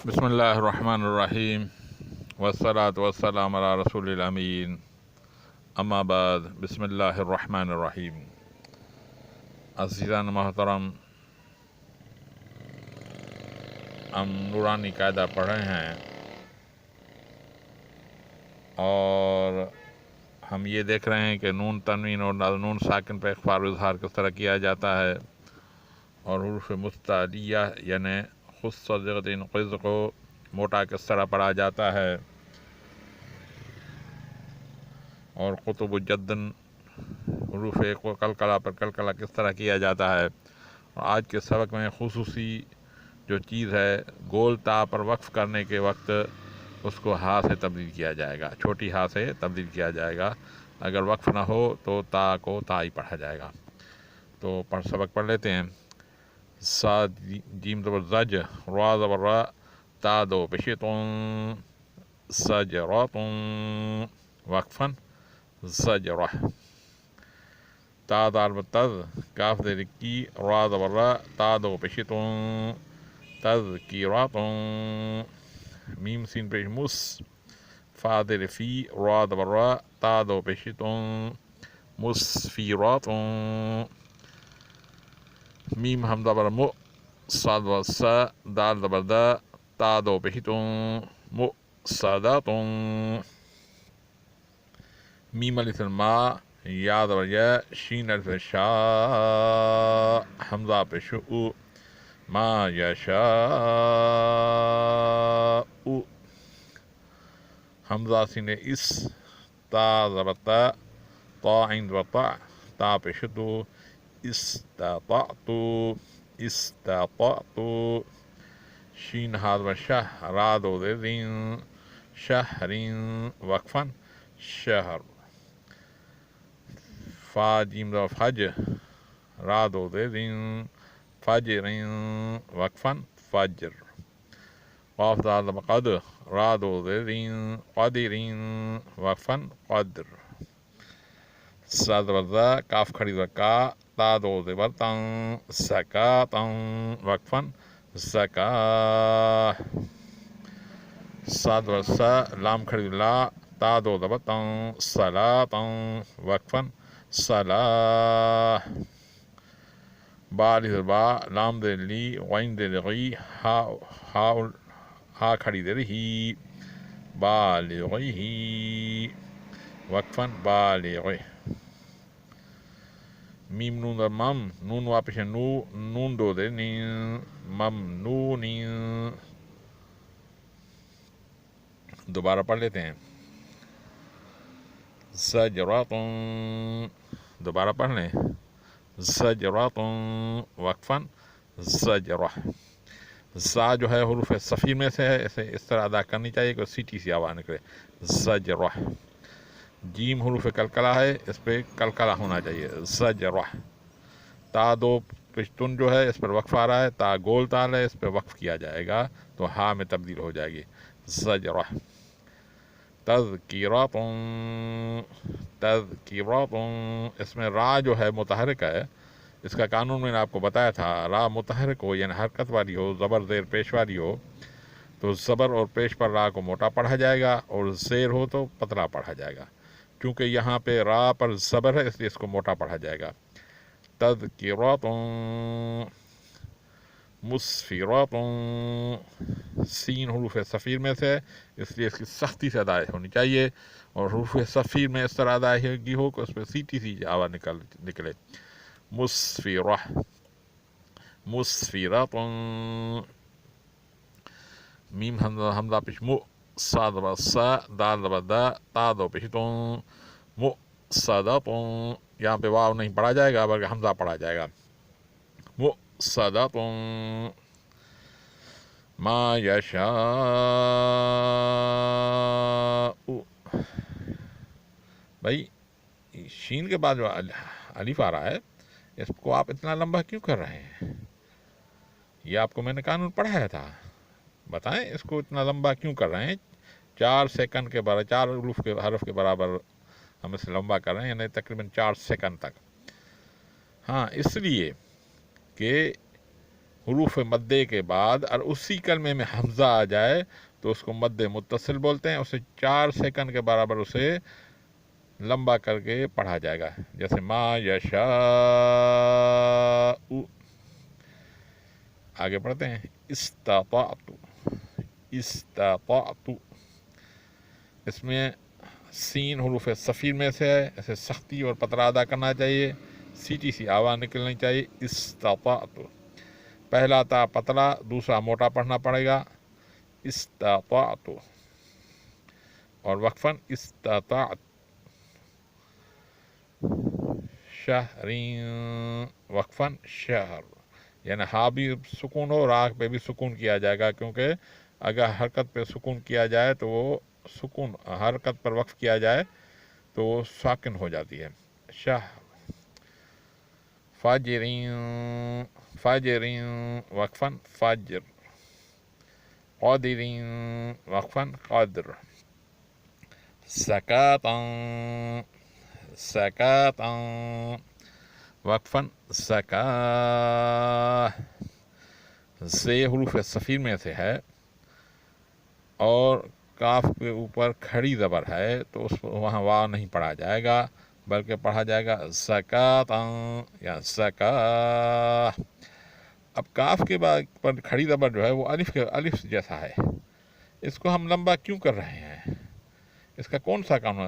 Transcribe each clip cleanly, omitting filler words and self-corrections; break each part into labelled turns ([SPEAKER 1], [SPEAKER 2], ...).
[SPEAKER 1] बिस्मिल्लाहिर रहमानिर रहीम वस्सलातु वस्सलामु अला रसूलिल अमीन अम्मा बाद बिस्मिल्लाहिर रहमानिर रहीम। अज़ीज़ान मोहतरम, हम नूरानी कायदा पढ़ रहे हैं और हम ये देख रहे हैं कि नून तनवीन और नून साकिन पर इख्फार और इज़हार किस तरह किया जाता है और हुरूफ मुस्तअलिया यानी खुस्सतिन क़िज़ को मोटा किस तरह पढ़ा जाता है और क़ुतुब जद्दन हुरूफ को कलकला पर कलकला किस तरह किया जाता है। और आज के सबक में खुसूसी जो चीज़ है, गोल ता पर वक्फ़ करने के वक्त उसको हा से तब्दील किया जाएगा, छोटी हा से तब्दील किया जाएगा। अगर वक्फ़ ना हो तो ता को ता ही पढ़ा जाएगा। तो सबक पढ़ लेते हैं। सा जीम ज़बर ज़ज, रा ज़बर रा, ता दो पेश तुम, ज़जरातुम वक्फ़न ज़जरा। ता दाल तज़, काफ दे की, रा ज़बर रा, ता दो पेश तुम, तज़किरातुम। मीम सीन पेश मुस, फा दे फ़ी, रा ज़बर रा, ता दो पेश तुम, मुस्फ़िरातुम। मीम हमज़ा बर मु, साद व सा, दाल ज़बर दा, ता दो पेश तुम, मुस्सदातुम। मीम अलिफ मा, या ज़बर या, शीन अलिफ शा, हमज़ा पेश उ, मा यशाउ। हमज़ा सीने इस, ता ज़बर ता, ता आइन ज़बर ता, ता पेश तु, इस्तातअतु, इस्तातअतु। शीन हाद व शाह, रा दो दे दिन, शहरिन वक्फ़न शहर। फा जीम ज़बर फज, रा दो दे दिन, फजरिन वक्फ़न फजर। क़ाफ दाल ज़बर क़द, रा दो दे दिन, क़दिरिन वक्फ़न क़द्र। सा ज़बर ज़ा, काफ खड़ी ज़बर का, ता दो ज़बर तं, ज़कातं वक्फ़न ज़का। सा ज़बर सा, लाम खड़ी ला, ता दो ज़बर तं, सलातं वक्फ़न सलाह। बा अलिफ बा, लाम दे ली, ग़ैन दे गी, हा खड़ी दे रही, बालिग़ी वक्फ़न बालिग़। मीम नून दर मम, नून वापिश नू, नून दो दे नीन, ममनूनी। दोबारा पढ़ लेते हैं। ज़जरातुम, दोबारा पढ़ लें। ज़जरातुम वक्फ़न ज़जरा। ज़ा जो है हुरूफ सफ़ीर में से है, इसे इस तरह अदा करनी चाहिए कि सीटी सी आवाज़ निकले, ज़जरा। जीम हुरूफ कलकला है, इस पर कलकला होना चाहिए, ज़जरा। ता दो पिश्तुन जो है इस पर वक्फ़ आ रहा है, ता गोल ताल है, इस पर वक्फ़ किया जाएगा तो हा में तब्दील हो जाएगी, ज़जरा। तज़किरातुम, तज़किरातुम, इसमें रा जो है मुतहरिक है। इसका कानून मैंने आपको बताया था, रा मुतहरिक हो यानी हरकत वाली हो, ज़बर ज़ेर पेश वाली हो तो ज़बर और पेश पर रा को मोटा पढ़ा जाएगा और ज़ेर हो तो पतला पढ़ा जाएगा। क्योंकि यहाँ पे रा पर ज़बर है इसलिए इसको मोटा पढ़ा जाएगा। तज़किरातुम मुस्फ़िरातुम। सीन हुरूफ सफ़ीर में से इसलिए इसकी सख्ती से अदायश होनी चाहिए और हुरूफ सफ़ीर में इस तरह अदायगी हो कि उस पर सीटी सी आवाज़ निकले, मुस्फ़िरा, मुस्फ़िरातुम। मीम हमज़ा पेश मु, सा ज़बर सा, दाल ज़बर दा, ता दो पेश तुम, मुस्सदातुम। यहाँ पे वाव नहीं पढ़ा जाएगा बल्कि हमज़ा पढ़ा जाएगा, मुस्सदातुम। मा यशाउ। भाई शीन के बाद जो अलिफ आ रहा है इसको आप इतना लंबा क्यों कर रहे हैं? ये आपको मैंने कानून पढ़ाया था, बताएं इसको इतना लंबा क्यों कर रहे हैं? 4 सेकंड के बराबर, 4 हरफ के बराबर हम इसे लंबा कर रहे हैं, यानी तकरीबन 4 सेकंड तक। हाँ, इसलिए कि حروف مدے کے بعد اور اسی کلمے میں حمزہ آ جائے تو اس کو مد متصل بولتے ہیں. اسے 4 سیکنڈ کے برابر اسے لمبا کر کے پڑھا جائے گا. جیسے ما یشاء. آگے پڑھتے ہیں استطعت. استطعت اس میں سین حروف صفیر میں سے ہے. ایسے سختی اور پترا ادا کرنا چاہیے, سیٹی سی آواز نکلنی چاہیے. استطعت پہلا تا پتلا, دوسرا موٹا پڑھنا پڑے گا. استطعت اور وقفاً استطعت. شہرین وقفاً شہر, یعنی ہاں بھی سکون ہو, راہ پہ بھی سکون کیا جائے گا, کیونکہ اگر حرکت پہ سکون کیا جائے تو وہ سکون, حرکت پر وقف کیا جائے تو وہ ساکن ہو جاتی ہے. شہر. فاجرین فاجرین وقفاً فاجر. قادرین وقفاً قادر. زکاة زکاة وقفاً زکاة. سے حروف صفیر میں سے ہے اور کاف کے اوپر کھڑی زبر ہے, تو اس وہاں وا نہیں پڑھا جائے گا بلکہ پڑھا جائے گا زکاة یا زکاة. اب کاف کے بعد پر کھڑی زبر جو ہے وہ الف جیسا ہے, اس کو ہم لمبا کیوں کر رہے ہیں؟ اس کا کون سا کام؟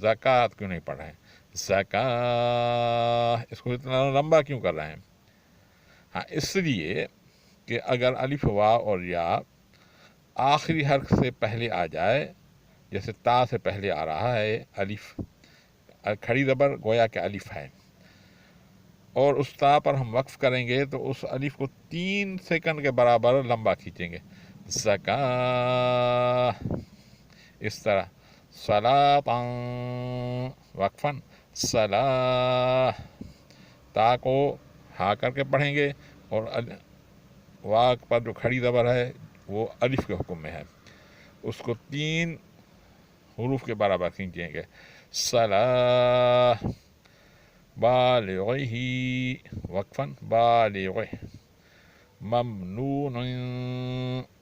[SPEAKER 1] زکوٰۃ کیوں نہیں پڑھ رہے ہیں؟ زکاة اس کو اتنا لمبا کیوں کر رہے ہیں؟ ہاں, اس لیے کہ اگر الف وا اور یا آخری حرف سے پہلے آ جائے, جیسے تا سے پہلے آ رہا ہے الف, کھڑی زبر گویا کہ الف ہے, اور اس تا پر ہم وقف کریں گے تو اس الف کو 3 سیکنڈ کے برابر لمبا کھینچیں گے. زکاة اس طرح. صلاۃ وقفاً صلاح. تا کو ہا کر کے پڑھیں گے اور واق پر جو کھڑی زبر ہے وہ الف کے حکم میں ہے, اس کو 3 حروف کے برابر کھینچیں گے. صلاح. بالغہ وقفاً بالغہ. ممنون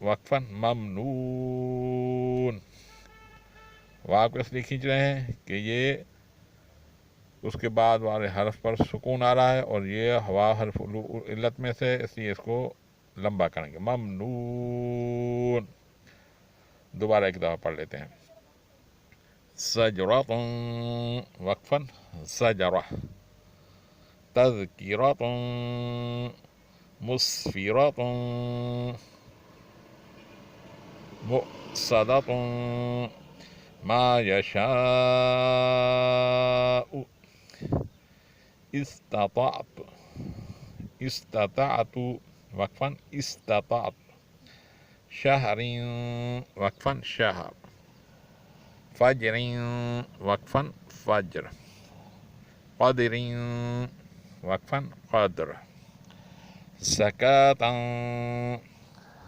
[SPEAKER 1] وقفاً ممنون. واو کو اس لیے کھینچ رہے ہیں کہ یہ اس کے بعد والے حرف پر سکون آ رہا ہے اور یہ ہوا حرف علت میں سے, اس لیے اس کو لمبا کریں گے. ممنون. دوبارہ ایک دفعہ پڑھ لیتے ہیں. زجرۃ وقفاً زجرہ. تذکرۃ مسفرۃ. مؤصدۃ ما یشاء. استطعت استطعت وقفاً استطعت. شہر وقفاً شہر. فجر وقفاً فجر. قدر وقفاً قدر. زکاة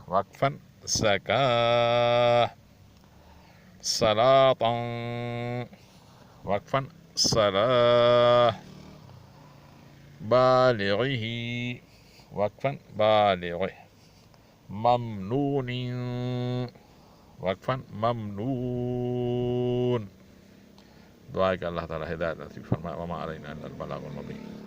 [SPEAKER 1] وقفاً زکاة. صلاة وقفاً صلاة. بالغہ وقفاً بالغہ. ممنون وقفاً ممنون. دعا کہ اللہ تعالیٰ ہدایت نصیب فرمائے. وما علینا الا البلاغ المبین.